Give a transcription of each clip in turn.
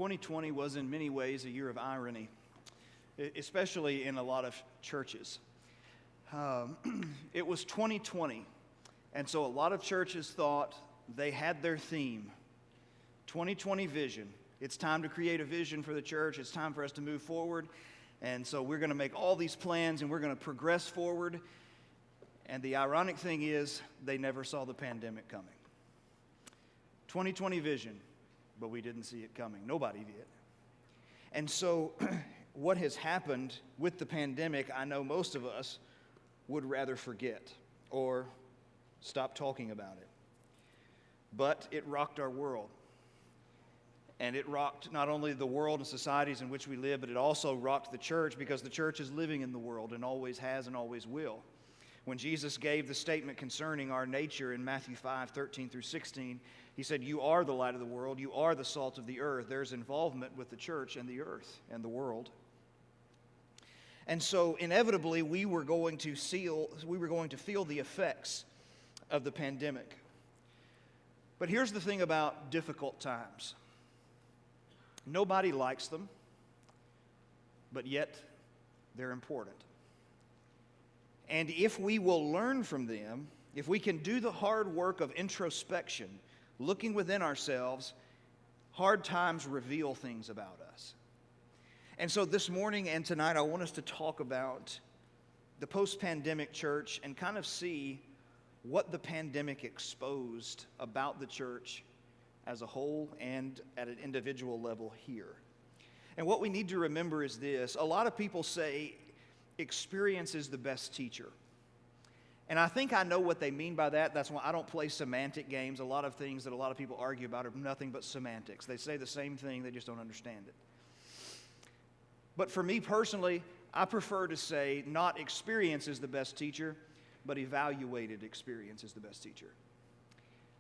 2020 was in many ways a year of irony, especially in a lot of churches. It was 2020, and so a lot of churches thought they had their theme, 2020 vision. It's time to create a vision for the church. It's time for us to move forward. And so we're going to make all these plans, and we're going to progress forward. And the ironic thing is, they never saw the pandemic coming. 2020 vision, but we didn't see it coming. Nobody did. And so what has happened with the pandemic, I know most of us would rather forget or stop talking about it. But it rocked our world. And it rocked not only the world and societies in which we live, but it also rocked the church, because the church is living in the world and always has and always will. When Jesus gave the statement concerning our nature in Matthew 5:13-16, he said, "You are the light of the world. You are the salt of the earth." There's involvement with the church and the earth and the world. And so inevitably we were going to feel the effects of the pandemic. But here's the thing about difficult times. Nobody likes them, but yet they're important. And if we will learn from them, if we can do the hard work of introspection, looking within ourselves, hard times reveal things about us. And so this morning and tonight, I want us to talk about the post-pandemic church and kind of see what the pandemic exposed about the church as a whole and at an individual level here. And what we need to remember is this. A lot of people say experience is the best teacher. And I think I know what they mean by that. That's why I don't play semantic games. A lot of things that a lot of people argue about are nothing but semantics. They say the same thing, they just don't understand it. But for me personally, I prefer to say not experience is the best teacher, but evaluated experience is the best teacher.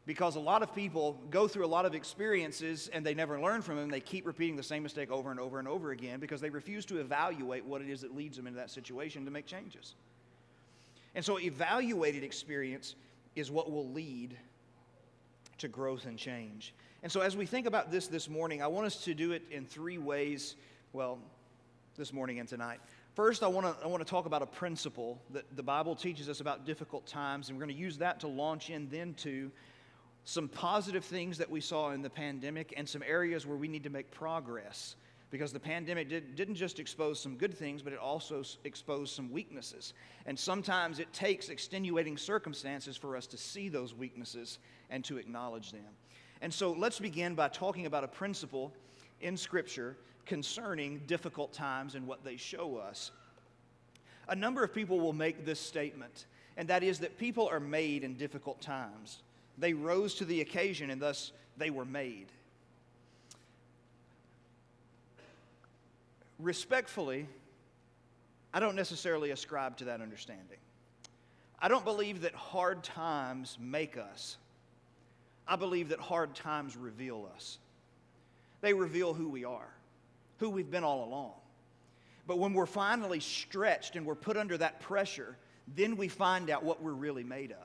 Because a lot of people go through a lot of experiences and they never learn from them. They keep repeating the same mistake over and over and over again because they refuse to evaluate what it is that leads them into that situation to make changes. And so evaluated experience is what will lead to growth and change. And so as we think about this morning, I want us to do it in three ways, this morning and tonight. First, I want to talk about a principle that the Bible teaches us about difficult times, and we're going to use that to launch in then to some positive things that we saw in the pandemic and some areas where we need to make progress, because the pandemic didn't just expose some good things, but it also exposed some weaknesses. And sometimes it takes extenuating circumstances for us to see those weaknesses and to acknowledge them. And so let's begin by talking about a principle in Scripture concerning difficult times and what they show us. A number of people will make this statement, and that is that people are made in difficult times. They rose to the occasion, and thus they were made. Respectfully, I don't necessarily ascribe to that understanding. I don't believe that hard times make us. I believe that hard times reveal us. They reveal who we are, who we've been all along. But when we're finally stretched and we're put under that pressure, then we find out what we're really made of.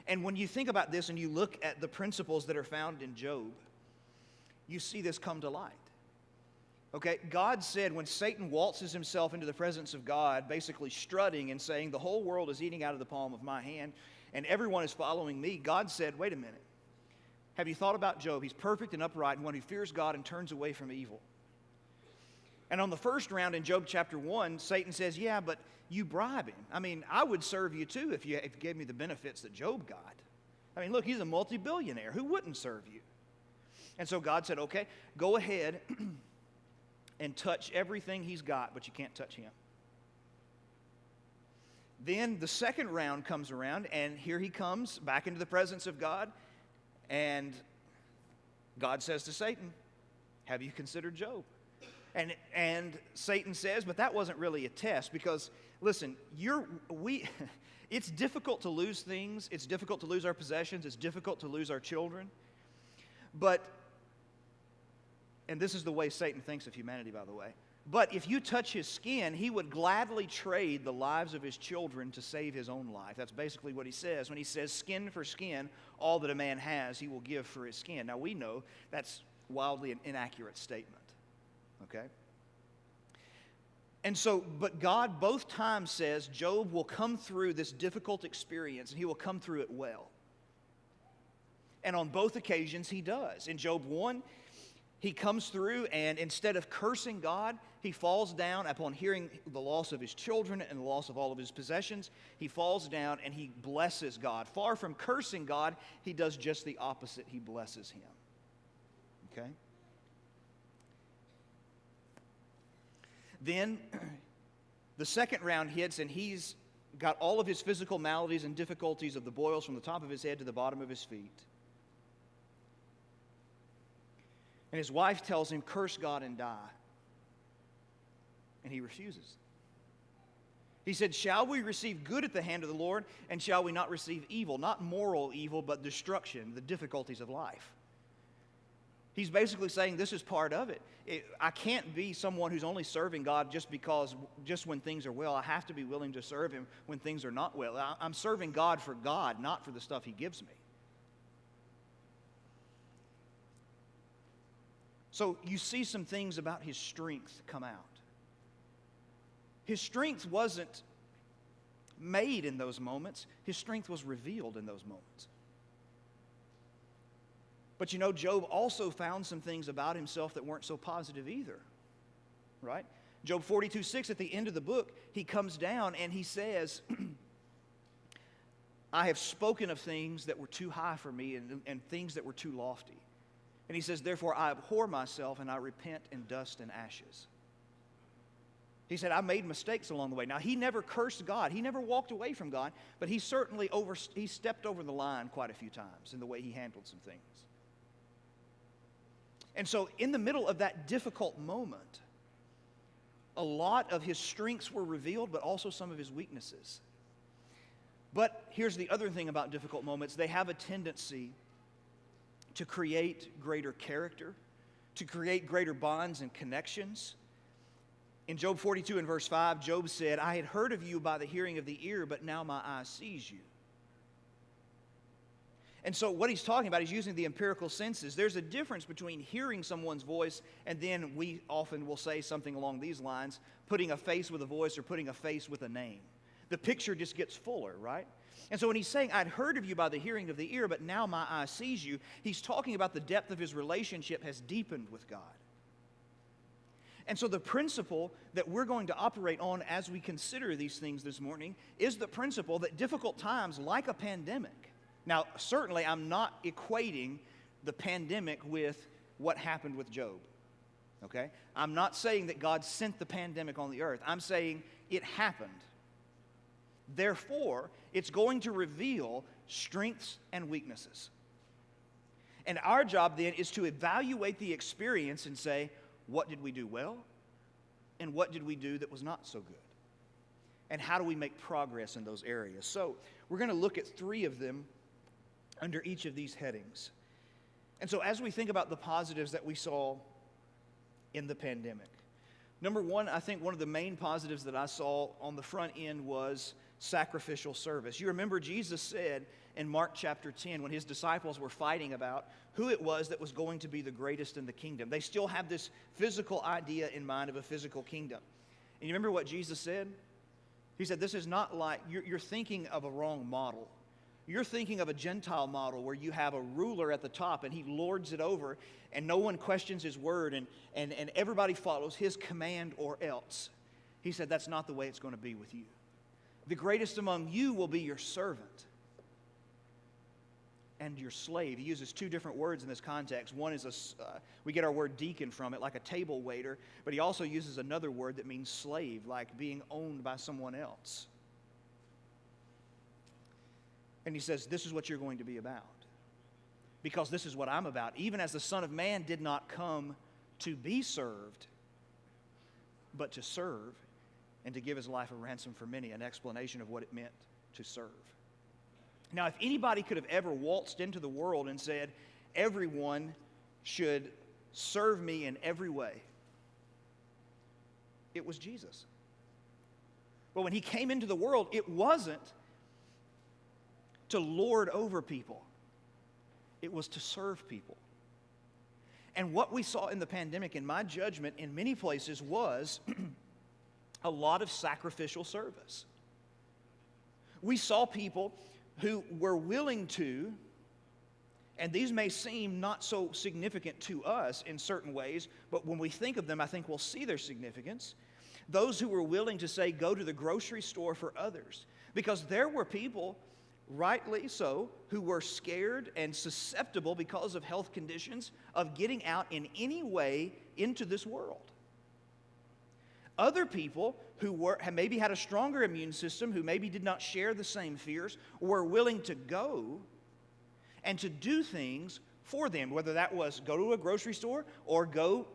And when you think about this and you look at the principles that are found in Job, you see this come to light. Okay, God said when Satan waltzes himself into the presence of God, basically strutting and saying, the whole world is eating out of the palm of my hand and everyone is following me, God said, wait a minute. Have you thought about Job? He's perfect and upright and one who fears God and turns away from evil. And on the first round in Job chapter 1, Satan says, yeah, but you bribe him. I mean, I would serve you too if you gave me the benefits that Job got. I mean, look, he's a multi-billionaire. Who wouldn't serve you? And so God said, okay, go ahead and touch everything he's got, but you can't touch him. Then the second round comes around, and here he comes back into the presence of God, and God says to Satan, have you considered Job? And Satan says, but that wasn't really a test, because listen, it's difficult to lose things, it's difficult to lose our possessions, it's difficult to lose our children, and this is the way Satan thinks of humanity, by the way, but if you touch his skin, he would gladly trade the lives of his children to save his own life. That's basically what he says. When he says skin for skin, all that a man has, he will give for his skin. Now we know that's wildly an inaccurate statement. Okay? And so, but God both times says Job will come through this difficult experience and he will come through it well. And on both occasions he does. In Job 1, he comes through and instead of cursing God, he falls down upon hearing the loss of his children and the loss of all of his possessions. He falls down and he blesses God. Far from cursing God, he does just the opposite. He blesses him. Okay? Then the second round hits and he's got all of his physical maladies and difficulties of the boils from the top of his head to the bottom of his feet. And his wife tells him, curse God and die. And he refuses. He said, shall we receive good at the hand of the Lord, and shall we not receive evil? Not moral evil, but destruction, the difficulties of life. He's basically saying this is part of it. I can't be someone who's only serving God just when things are well. I have to be willing to serve Him when things are not well. I'm serving God, not for the stuff He gives me. So you see some things about his strength come out. His strength wasn't made in those moments. His strength was revealed in those moments. But you know, Job also found some things about himself that weren't so positive either, right? Job 42:6, at the end of the book, he comes down and he says, I have spoken of things that were too high for me and things that were too lofty. And he says, therefore I abhor myself and I repent in dust and ashes. He said, I made mistakes along the way. Now, he never cursed God. He never walked away from God, but he certainly he stepped over the line quite a few times in the way he handled some things. And so in the middle of that difficult moment, a lot of his strengths were revealed, but also some of his weaknesses. But here's the other thing about difficult moments. They have a tendency to create greater character, to create greater bonds and connections. In Job 42 and verse 5, Job said, I had heard of you by the hearing of the ear, but now my eye sees you. And so what he's talking about is using the empirical senses. There's a difference between hearing someone's voice and then we often will say something along these lines, putting a face with a voice or putting a face with a name. The picture just gets fuller, right? And so when he's saying, I'd heard of you by the hearing of the ear, but now my eye sees you, he's talking about the depth of his relationship has deepened with God. And so the principle that we're going to operate on as we consider these things this morning is the principle that difficult times, like a pandemic. Now, certainly I'm not equating the pandemic with what happened with Job, okay? I'm not saying that God sent the pandemic on the earth. I'm saying it happened. Therefore, it's going to reveal strengths and weaknesses. And our job then is to evaluate the experience and say, what did we do well? And what did we do that was not so good? And how do we make progress in those areas? So we're going to look at 3 of them under each of these headings. And so as we think about the positives that we saw in the pandemic, number 1, I think one of the main positives that I saw on the front end was sacrificial service. You remember Jesus said in Mark chapter 10 when his disciples were fighting about who it was that was going to be the greatest in the kingdom. They still have this physical idea in mind of a physical kingdom. And you remember what Jesus said? He said, this is not like, you're thinking of a wrong model. You're thinking of a Gentile model where you have a ruler at the top and he lords it over and no one questions his word and everybody follows his command or else. He said, that's not the way it's going to be with you. The greatest among you will be your servant and your slave. He uses 2 different words in this context. One is, we get our word deacon from it, like a table waiter, but he also uses another word that means slave, like being owned by someone else. And he says, this is what you're going to be about. Because this is what I'm about. Even as the Son of Man did not come to be served, but to serve and to give his life a ransom for many, an explanation of what it meant to serve. Now, if anybody could have ever waltzed into the world and said, everyone should serve me in every way, it was Jesus. But when he came into the world, it wasn't to lord over people. It was to serve people. And what we saw in the pandemic, in my judgment, in many places was a lot of sacrificial service. We saw people who were willing to, and these may seem not so significant to us in certain ways, but when we think of them, I think we'll see their significance. Those who were willing to say, go to the grocery store for others. Because there were people, rightly so, who were scared and susceptible because of health conditions of getting out in any way into this world. Other people who maybe had a stronger immune system, who maybe did not share the same fears, were willing to go and to do things for them, whether that was go to a grocery store or go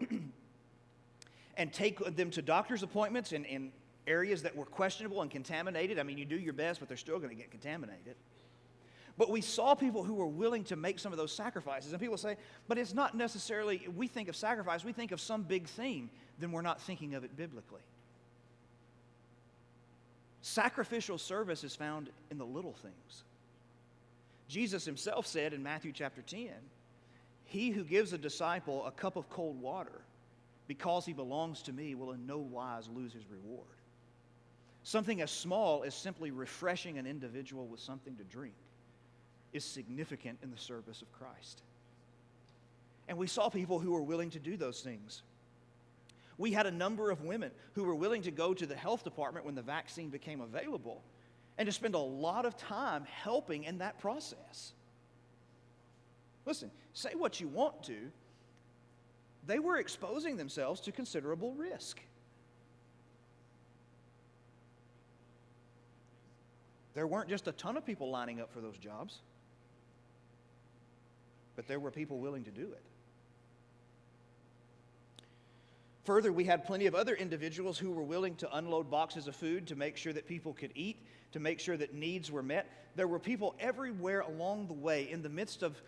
and take them to doctor's appointments in areas that were questionable and contaminated. I mean, you do your best, but they're still going to get contaminated. But we saw people who were willing to make some of those sacrifices. And people say, but it's not necessarily, we think of sacrifice, we think of some big thing, then we're not thinking of it biblically. Sacrificial service is found in the little things. Jesus himself said in Matthew chapter 10, he who gives a disciple a cup of cold water because he belongs to me will in no wise lose his reward. Something as small as simply refreshing an individual with something to drink is significant in the service of Christ. And we saw people who were willing to do those things. We had a number of women who were willing to go to the health department when the vaccine became available and to spend a lot of time helping in that process. Listen, say what you want to, they were exposing themselves to considerable risk. There weren't just a ton of people lining up for those jobs, but there were people willing to do it. Further, we had plenty of other individuals who were willing to unload boxes of food to make sure that people could eat, to make sure that needs were met. There were people everywhere along the way in the midst of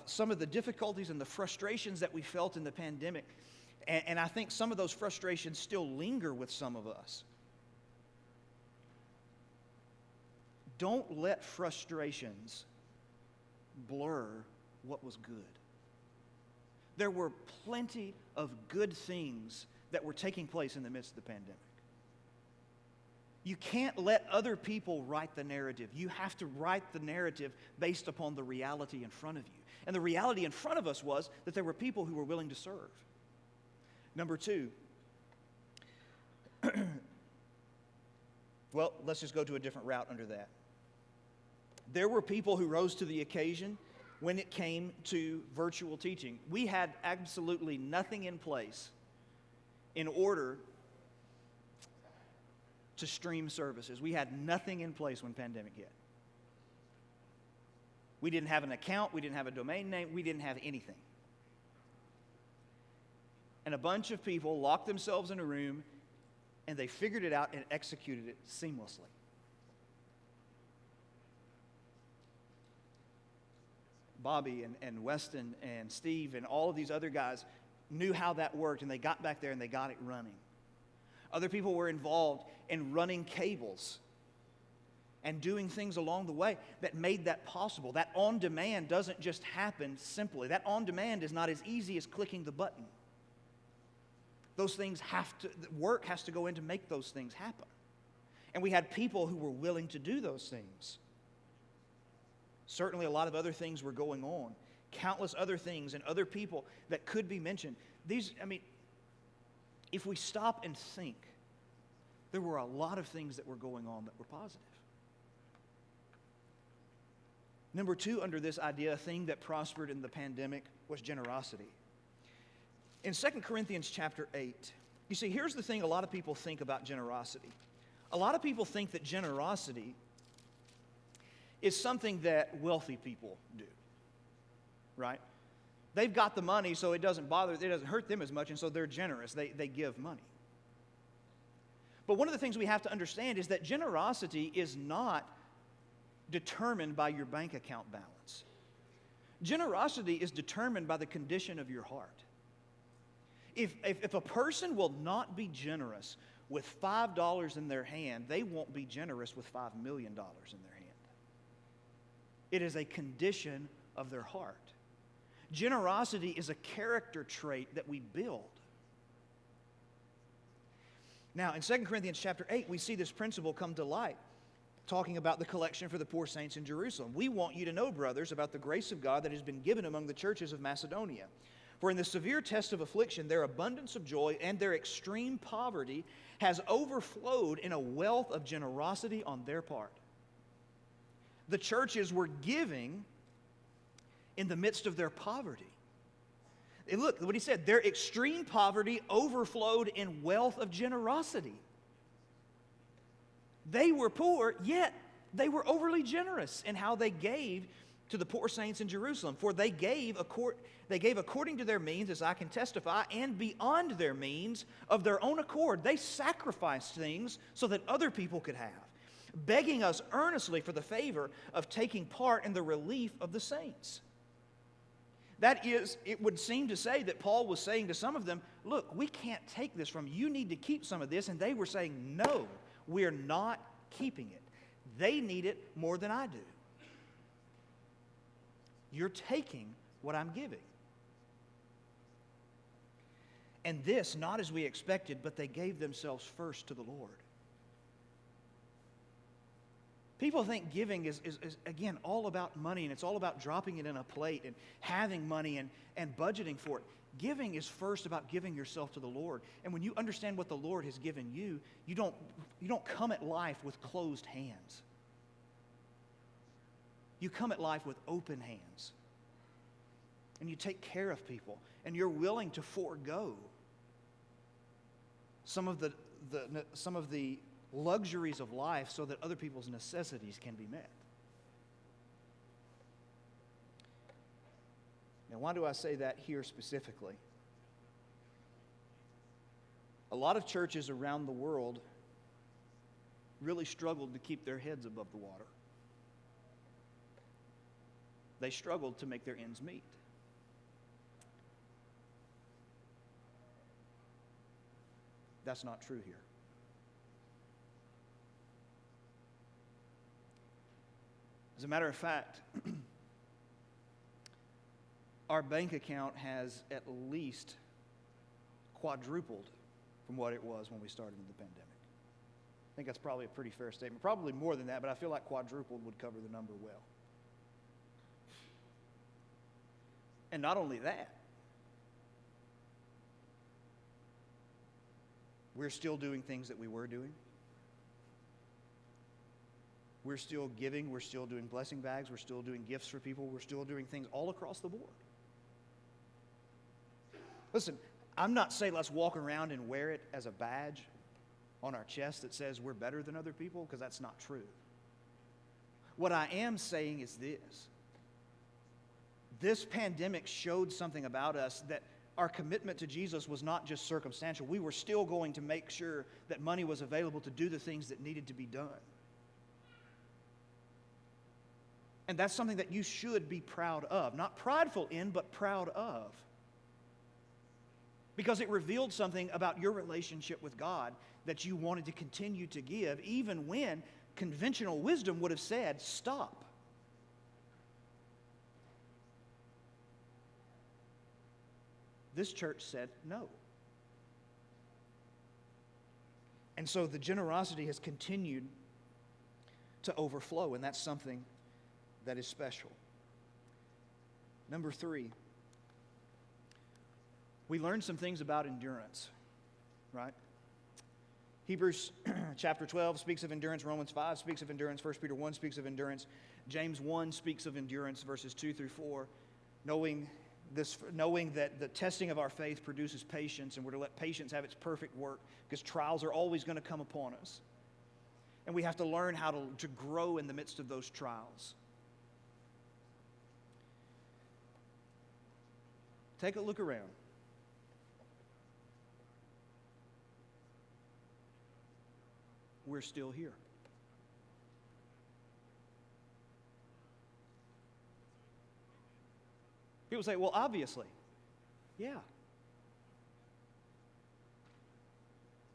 some of the difficulties and the frustrations that we felt in the pandemic. And I think some of those frustrations still linger with some of us. Don't let frustrations blur what was good. There were plenty of good things that were taking place in the midst of the pandemic. You can't let other people write the narrative. You have to write the narrative based upon the reality in front of you. And the reality in front of us was that there were people who were willing to serve. Number two, well, let's just go to a different route under that. There were people who rose to the occasion when it came to virtual teaching. We had absolutely nothing in place in order to stream services. We had nothing in place when the pandemic hit. We didn't have an account, we didn't have a domain name, we didn't have anything. And a bunch of people locked themselves in a room and they figured it out and executed it seamlessly. Bobby and Weston and Steve and all of these other guys knew how that worked, and they got back there and they got it running. Other people were involved in running cables and doing things along the way that made that possible. That on-demand doesn't just happen simply. That on-demand is not as easy as clicking the button. Those things work has to go in to make those things happen. And we had people who were willing to do those things. Certainly a lot of other things were going on. Countless other things and other people that could be mentioned. If we stop and think, there were a lot of things that were going on that were positive. Number two, under this idea, a thing that prospered in the pandemic was generosity. In 2 Corinthians chapter 8, you see, here's the thing a lot of people think about generosity. A lot of people think that generosity is something that wealthy people do, right? They've got the money, so it doesn't hurt them as much, and so they're generous. They give money. But one of the things we have to understand is that generosity is not determined by your bank account balance. Generosity is determined by the condition of your heart. If a person will not be generous with $5 in their hand, they won't be generous with $5 million in their hand. It is a condition of their heart. Generosity is a character trait that we build. Now, in 2 Corinthians chapter 8, we see this principle come to light, talking about the collection for the poor saints in Jerusalem. We want you to know, brothers, about the grace of God that has been given among the churches of Macedonia. For in the severe test of affliction, their abundance of joy and their extreme poverty has overflowed in a wealth of generosity on their part. The churches were giving in the midst of their poverty. And look what he said, their extreme poverty overflowed in wealth of generosity. They were poor, yet they were overly generous in how they gave to the poor saints in Jerusalem. For they gave according to their means, as I can testify, and beyond their means of their own accord. They sacrificed things so that other people could have, begging us earnestly for the favor of taking part in the relief of the saints. That is, it would seem to say that Paul was saying to some of them, look, we can't take this from you. You need to keep some of this. And they were saying, no, we're not keeping it. They need it more than I do. You're taking what I'm giving. And this, not as we expected, but they gave themselves first to the Lord. People think giving is again, all about money, and it's all about dropping it in a plate and having money and budgeting for it. Giving is first about giving yourself to the Lord. And when you understand what the Lord has given you, you don't come at life with closed hands. You come at life with open hands. And you take care of people, and you're willing to forego some of the luxuries of life so that other people's necessities can be met. Now, why do I say that here specifically? A lot of churches around the world really struggled to keep their heads above the water. They struggled to make their ends meet. That's not true here. As a matter of fact, our bank account has at least quadrupled from what it was when we started the pandemic. I think that's probably a pretty fair statement. Probably more than that, but I feel like quadrupled would cover the number well. And not only that, we're still doing things that we were doing. We're still giving. We're still doing blessing bags. We're still doing gifts for people. We're still doing things all across the board. Listen, I'm not saying let's walk around and wear it as a badge on our chest that says we're better than other people, because that's not true. What I am saying is this. This pandemic showed something about us, that our commitment to Jesus was not just circumstantial. We were still going to make sure that money was available to do the things that needed to be done. And that's something that you should be proud of. Not prideful in, but proud of. Because it revealed something about your relationship with God that you wanted to continue to give, even when conventional wisdom would have said, stop. This church said no. And so the generosity has continued to overflow, and that's something that is special. Number 3, we learned some things about endurance, right? Hebrews chapter 12 speaks of endurance. Romans 5 speaks of endurance. 1 Peter 1 speaks of endurance. James 1 speaks of endurance, verses 2 through 4, knowing that the testing of our faith produces patience, and we're to let patience have its perfect work, because trials are always going to come upon us. And we have to learn how to grow in the midst of those trials. Take a look around. We're still here. People say, well, obviously. Yeah.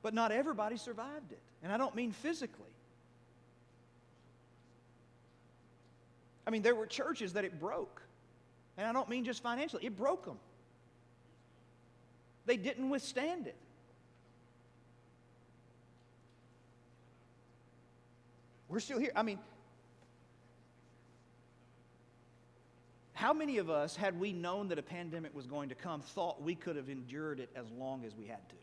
But not everybody survived it. And I don't mean physically. I mean, there were churches that it broke. And I don't mean just financially. It broke them. They didn't withstand it. We're still here. I mean, how many of us, had we known that a pandemic was going to come, thought we could have endured it as long as we had to?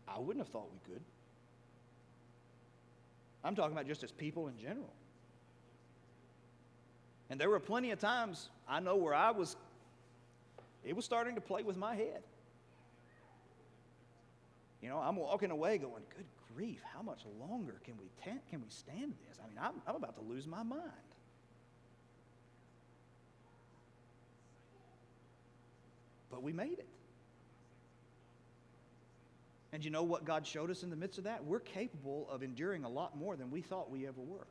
I wouldn't have thought we could. I'm talking about just as people in general. And there were plenty of times, I know, where it was starting to play with my head. You know, I'm walking away going, good grief, how much longer can we stand this? I mean, I'm about to lose my mind. But we made it. And you know what God showed us in the midst of that? We're capable of enduring a lot more than we thought we ever were.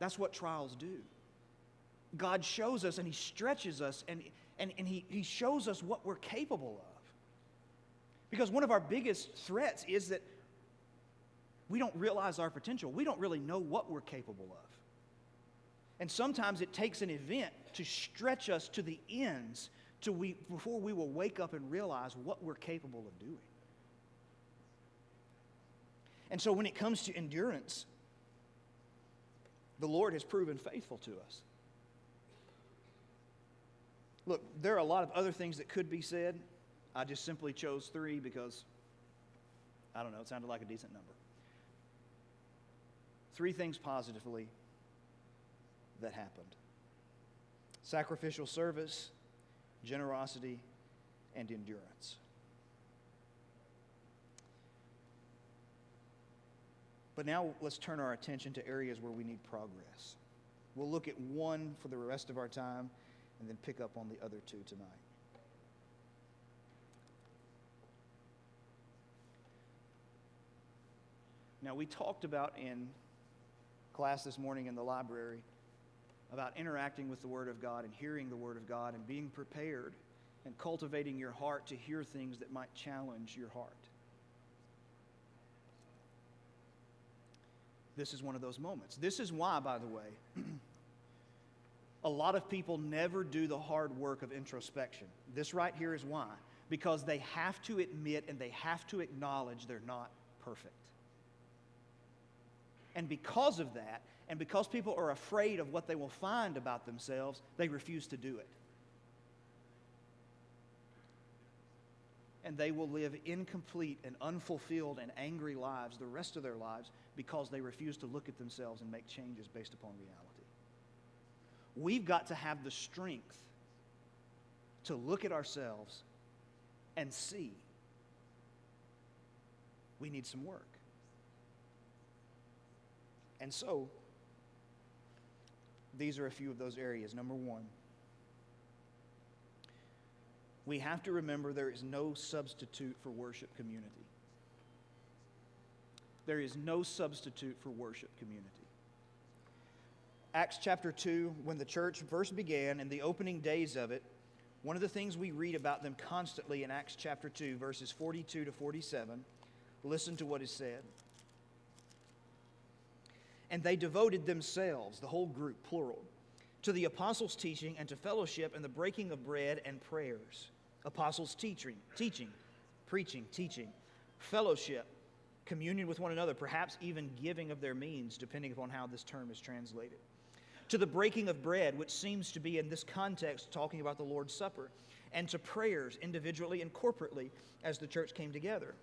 That's what trials do. God shows us and He stretches us and he shows us what we're capable of. Because one of our biggest threats is that we don't realize our potential. We don't really know what we're capable of. And sometimes it takes an event to stretch us to the ends before we will wake up and realize what we're capable of doing. And so when it comes to endurance, the Lord has proven faithful to us. Look, there are a lot of other things that could be said. I just simply chose 3 because, I don't know, it sounded like a decent number. 3 things positively that happened: sacrificial service, generosity, and endurance. But now let's turn our attention to areas where we need progress. We'll look at one for the rest of our time and then pick up on the other 2 tonight. Now, we talked about in class this morning in the library about interacting with the Word of God and hearing the Word of God and being prepared and cultivating your heart to hear things that might challenge your heart. This is one of those moments. This is why, by the way, a lot of people never do the hard work of introspection. This right here is why. Because they have to admit and they have to acknowledge they're not perfect. And because of that, and because people are afraid of what they will find about themselves, they refuse to do it. And they will live incomplete and unfulfilled and angry lives the rest of their lives because they refuse to look at themselves and make changes based upon reality. We've got to have the strength to look at ourselves and see we need some work. And so, these are a few of those areas. Number 1, we have to remember there is no substitute for worship community. There is no substitute for worship community. Acts chapter 2, when the church first began, in the opening days of it, one of the things we read about them constantly in Acts chapter 2, verses 42 to 47, listen to what is said. And they devoted themselves, the whole group, plural, to the apostles' teaching and to fellowship and the breaking of bread and prayers. Apostles' teaching, preaching, teaching, fellowship, communion with one another, perhaps even giving of their means, depending upon how this term is translated. To the breaking of bread, which seems to be in this context talking about the Lord's Supper, and to prayers individually and corporately as the church came together.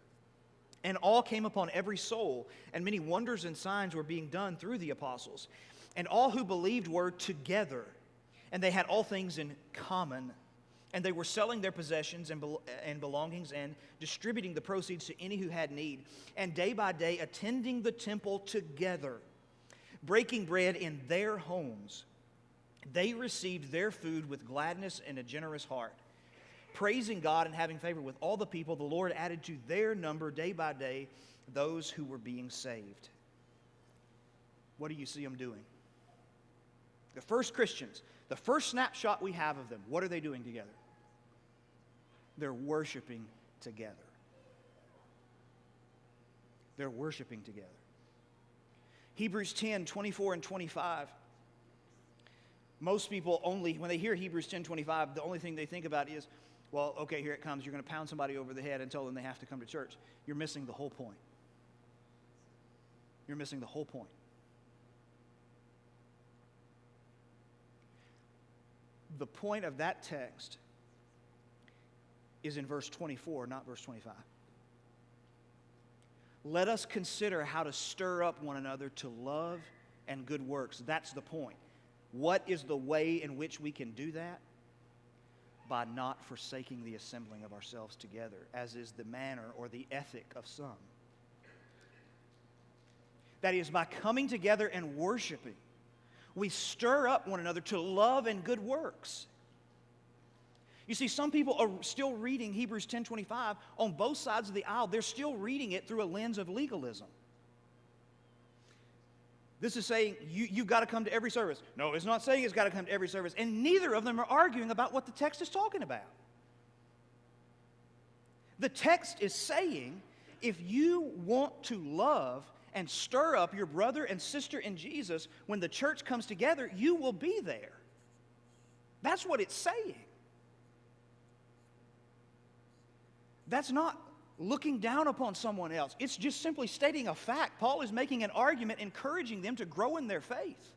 And all came upon every soul, and many wonders and signs were being done through the apostles. And all who believed were together, and they had all things in common. And they were selling their possessions and belongings and distributing the proceeds to any who had need. And day by day attending the temple together, breaking bread in their homes. They received their food with gladness and a generous heart. Praising God and having favor with all the people, the Lord added to their number day by day those who were being saved. What do you see them doing? The first Christians, the first snapshot we have of them, what are they doing together? They're worshiping together. They're worshiping together. Hebrews 10, 24 and 25. Most people only, when they hear Hebrews 10:25, the only thing they think about is, well, okay, here it comes. You're going to pound somebody over the head and tell them they have to come to church. You're missing the whole point. You're missing the whole point. The point of that text is in verse 24, not verse 25. Let us consider how to stir up one another to love and good works. That's the point. What is the way in which we can do that? By not forsaking the assembling of ourselves together, as is the manner or the ethic of some. That is, by coming together and worshiping, we stir up one another to love and good works. You see, some people are still reading Hebrews 10:25 on both sides of the aisle. They're still reading it through a lens of legalism. This is saying you've got to come to every service. No, it's not saying it's got to come to every service. And neither of them are arguing about what the text is talking about. The text is saying if you want to love and stir up your brother and sister in Jesus when the church comes together, you will be there. That's what it's saying. That's not looking down upon someone else. It's just simply stating a fact. Paul is making an argument, encouraging them to grow in their faith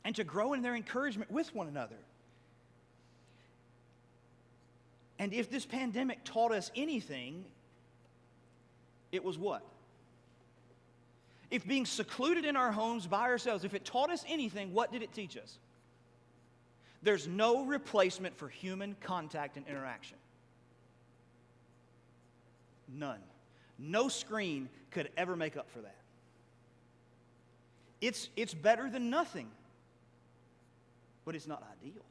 and to grow in their encouragement with one another. And if this pandemic taught us anything, it was what? If being secluded in our homes by ourselves, if it taught us anything, what did it teach us? There's no replacement for human contact and interaction. None. No screen could ever make up for that. It's better than nothing, but it's not ideal.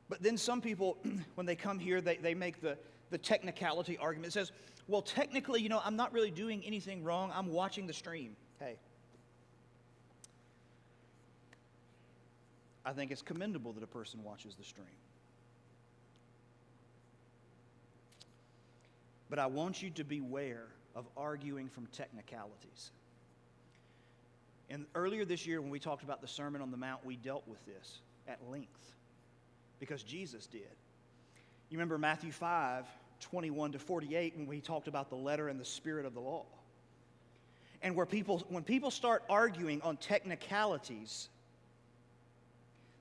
But then some people, when they come here, they make the technicality argument. It says, well, technically, I'm not really doing anything wrong. I'm watching the stream. Hey, I think it's commendable that a person watches the stream. But I want you to beware of arguing from technicalities. And earlier this year, when we talked about the Sermon on the Mount, we dealt with this at length because Jesus did. You remember Matthew 5, 21 to 48, when we talked about the letter and the spirit of the law. And when people start arguing on technicalities,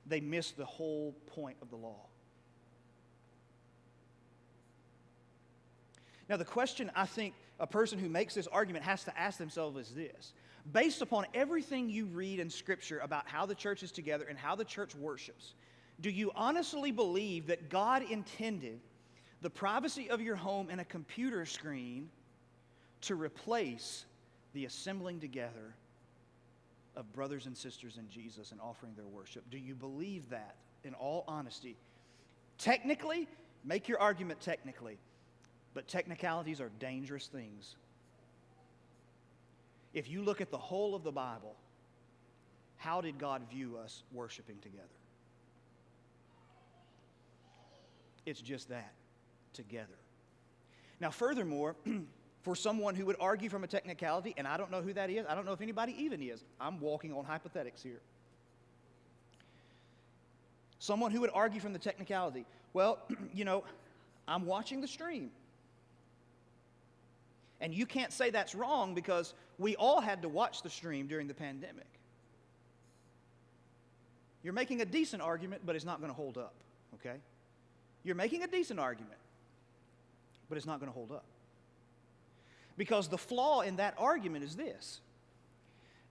they miss the whole point of the law. Now, the question I think a person who makes this argument has to ask themselves is this. Based upon everything you read in Scripture about how the church is together and how the church worships, do you honestly believe that God intended the privacy of your home and a computer screen to replace the assembling together of brothers and sisters in Jesus and offering their worship? Do you believe that in all honesty? Technically, make your argument technically. But technicalities are dangerous things. If you look at the whole of the Bible, how did God view us worshiping together? It's just that, together. Now, furthermore, for someone who would argue from a technicality, and I don't know who that is, I don't know if anybody even is, I'm walking on hypothetics here. Someone who would argue from the technicality, well, I'm watching the stream. And you can't say that's wrong because we all had to watch the stream during the pandemic. You're making a decent argument, but it's not going to hold up, okay? You're making a decent argument, but it's not going to hold up. Because the flaw in that argument is this.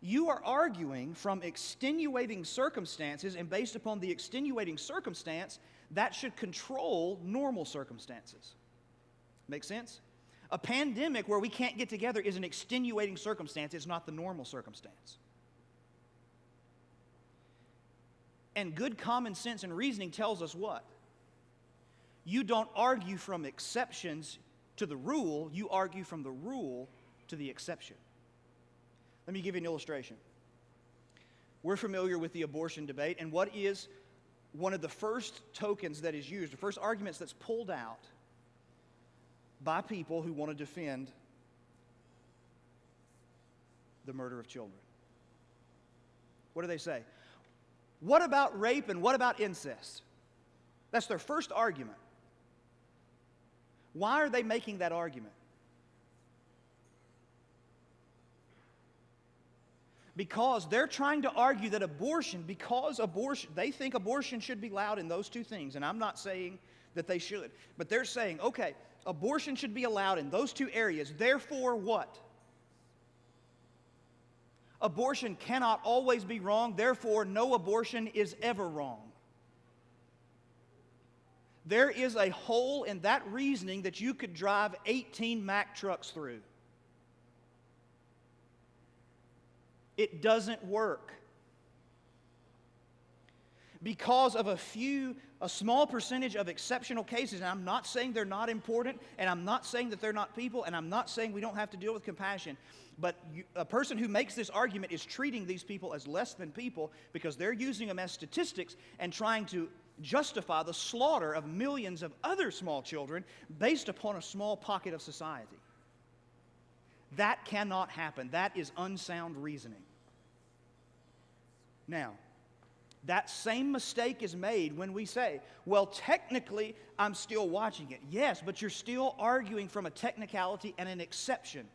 You are arguing from extenuating circumstances, and based upon the extenuating circumstance, that should control normal circumstances. Make sense? A pandemic where we can't get together is an extenuating circumstance. It's not the normal circumstance. And good common sense and reasoning tells us what? You don't argue from exceptions to the rule. You argue from the rule to the exception. Let me give you an illustration. We're familiar with the abortion debate, and what is one of the first tokens that is used, the first arguments that's pulled out by people who want to defend the murder of children. What do they say? What about rape and what about incest? That's their first argument. Why are they making that argument? Because they're trying to argue that they think abortion should be allowed in those two things. And I'm not saying that they should. But they're saying, okay, abortion should be allowed in those two areas. Therefore, what? Abortion cannot always be wrong. Therefore, no abortion is ever wrong. There is a hole in that reasoning that you could drive 18 Mack trucks through. It doesn't work. Because of a small percentage of exceptional cases, and I'm not saying they're not important, and I'm not saying that they're not people, and I'm not saying we don't have to deal with compassion, but a person who makes this argument is treating these people as less than people because they're using them as statistics and trying to justify the slaughter of millions of other small children based upon a small pocket of society. That cannot happen. That is unsound reasoning. Now, that same mistake is made when we say, well, technically, I'm still watching it. Yes, but you're still arguing from a technicality and an exception.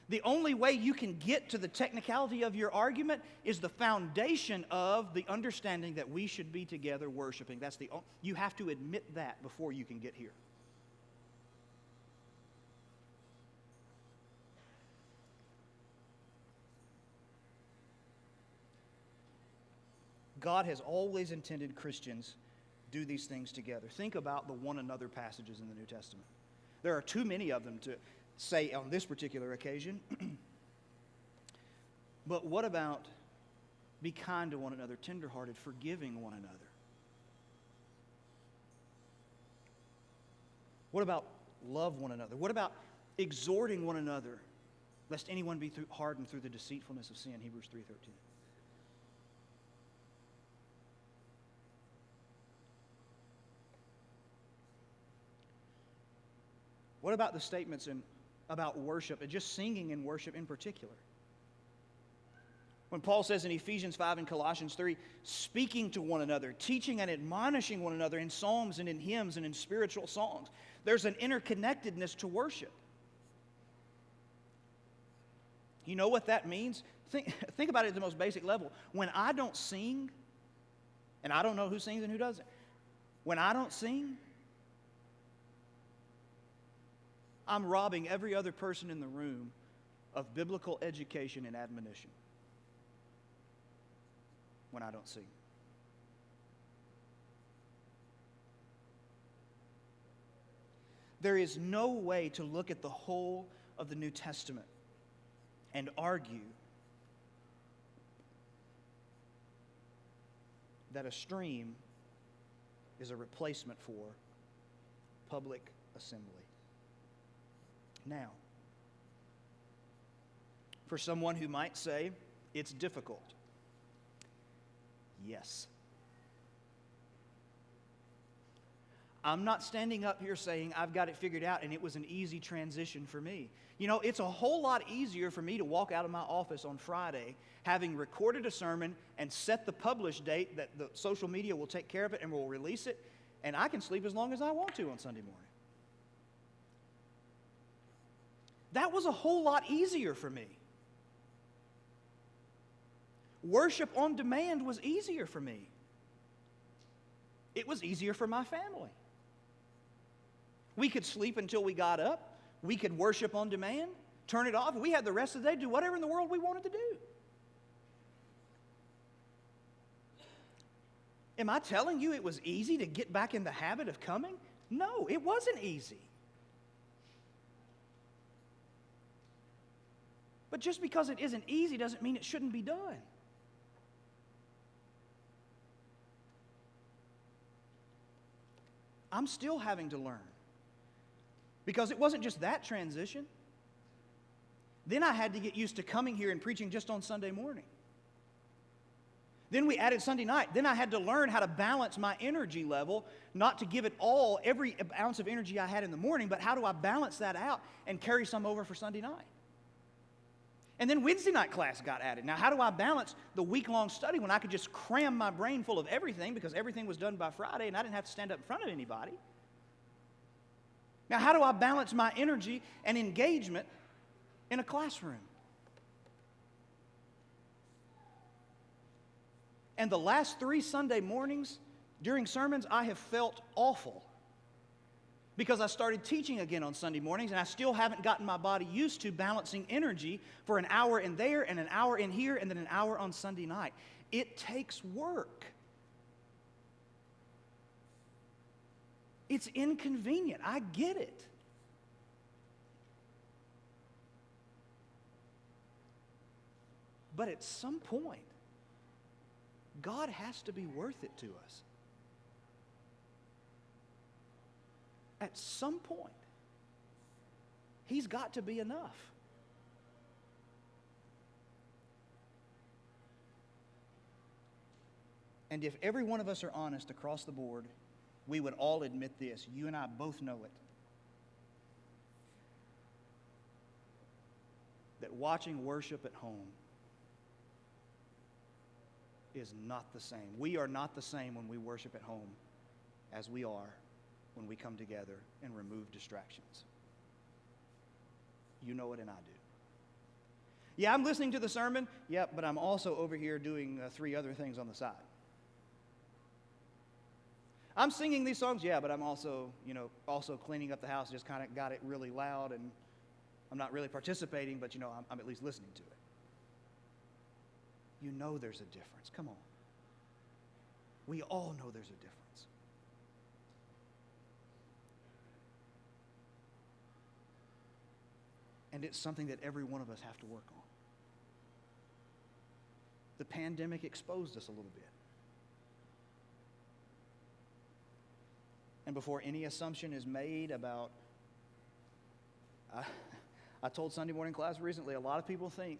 The only way you can get to the technicality of your argument is the foundation of the understanding that we should be together worshiping. You have to admit that before you can get here. God has always intended Christians do these things together. Think about the one another passages in the New Testament. There are too many of them to say on this particular occasion. But what about be kind to one another, tenderhearted, forgiving one another? What about love one another? What about exhorting one another, lest anyone be hardened through the deceitfulness of sin, Hebrews 3:13. What about the statements about worship and just singing in worship in particular? When Paul says in Ephesians 5 and Colossians 3, speaking to one another, teaching and admonishing one another in psalms and in hymns and in spiritual songs, there's an interconnectedness to worship. You know what that means? Think about it at the most basic level. When I don't sing, and I don't know who sings and who doesn't, when I don't sing, I'm robbing every other person in the room of biblical education and admonition when I don't sing. There is no way to look at the whole of the New Testament and argue that a stream is a replacement for public assembly. Now, for someone who might say it's difficult, yes. I'm not standing up here saying I've got it figured out and it was an easy transition for me. You know, it's a whole lot easier for me to walk out of my office on Friday having recorded a sermon and set the publish date that the social media will take care of it and will release it, and I can sleep as long as I want to on Sunday morning. That was a whole lot easier for me. Worship on demand was easier for me. It was easier for my family. We could sleep until we got up. We could worship on demand, turn it off. We had the rest of the day to do whatever in the world we wanted to do. Am I telling you it was easy to get back in the habit of coming? No, it wasn't easy. But just because it isn't easy doesn't mean it shouldn't be done. I'm still having to learn. Because it wasn't just that transition. Then I had to get used to coming here and preaching just on Sunday morning. Then we added Sunday night. Then I had to learn how to balance my energy level, not to give it all, every ounce of energy I had in the morning, but how do I balance that out and carry some over for Sunday night? And then Wednesday night class got added. Now, how do I balance the week-long study when I could just cram my brain full of everything because everything was done by Friday and I didn't have to stand up in front of anybody? Now, how do I balance my energy and engagement in a classroom? And the last 3 Sunday mornings during sermons, I have felt awful because I started teaching again on Sunday mornings, and I still haven't gotten my body used to balancing energy for an hour in there and an hour in here and then an hour on Sunday night. It takes work. It's inconvenient. I get it. But at some point, God has to be worth it to us. At some point, He's got to be enough. And if every one of us are honest across the board, we would all admit this. You and I both know it. That watching worship at home is not the same. We are not the same when we worship at home as we are when we come together and remove distractions. You know it and I do. Yeah, I'm listening to the sermon, but I'm also over here doing 3 other things on the side. I'm singing these songs, but I'm also cleaning up the house, just kind of got it really loud, and I'm not really participating, but I'm at least listening to it. You know there's a difference. Come on. We all know there's a difference. And it's something that every one of us have to work on. The pandemic exposed us a little bit. And before any assumption is made about, I told Sunday morning class recently, a lot of people think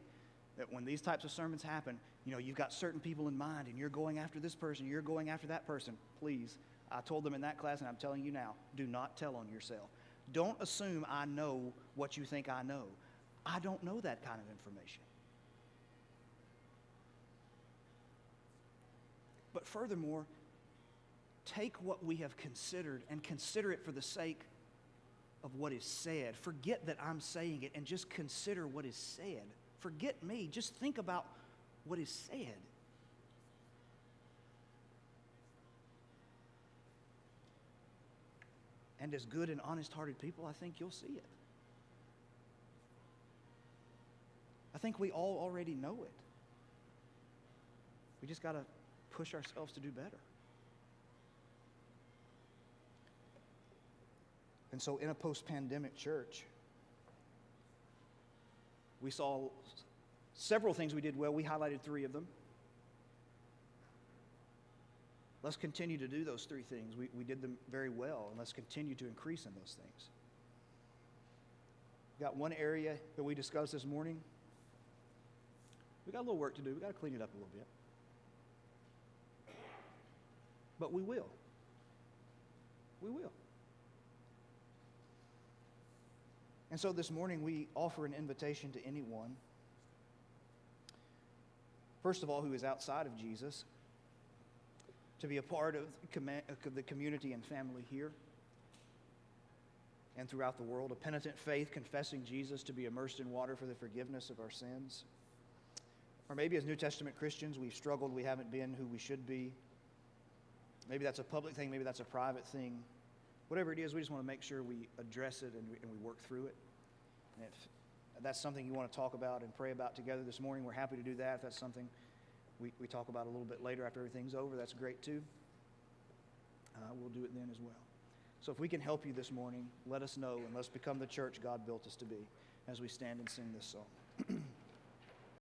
that when these types of sermons happen, you've got certain people in mind and you're going after this person, you're going after that person. Please, I told them in that class and I'm telling you now, do not tell on yourself. Don't assume I know what you think I know. I don't know that kind of information. But furthermore, take what we have considered and consider it for the sake of what is said. Forget that I'm saying it and just consider what is said. Forget me. Just think about what is said. And as good and honest-hearted people, I think you'll see it. I think we all already know it. We just got to push ourselves to do better. And so in a post-pandemic church, we saw several things we did well. We highlighted 3 of them. Let's continue to do those 3 things. We did them very well, and let's continue to increase in those things. We've got one area that we discussed this morning. We've got a little work to do. We've got to clean it up a little bit. But we will. We will. And so this morning we offer an invitation to anyone, first of all, who is outside of Jesus, to be a part of the community and family here and throughout the world, a penitent faith confessing Jesus, to be immersed in water for the forgiveness of our sins. Or maybe as New Testament Christians, we've struggled, we haven't been who we should be. Maybe that's a public thing, maybe that's a private thing. Whatever it is, we just want to make sure we address it and we work through it. And if that's something you want to talk about and pray about together this morning, we're happy to do that. If that's something we talk about a little bit later after everything's over, that's great too. We'll do it then as well. So if we can help you this morning, let us know, and let's become the church God built us to be as we stand and sing this song.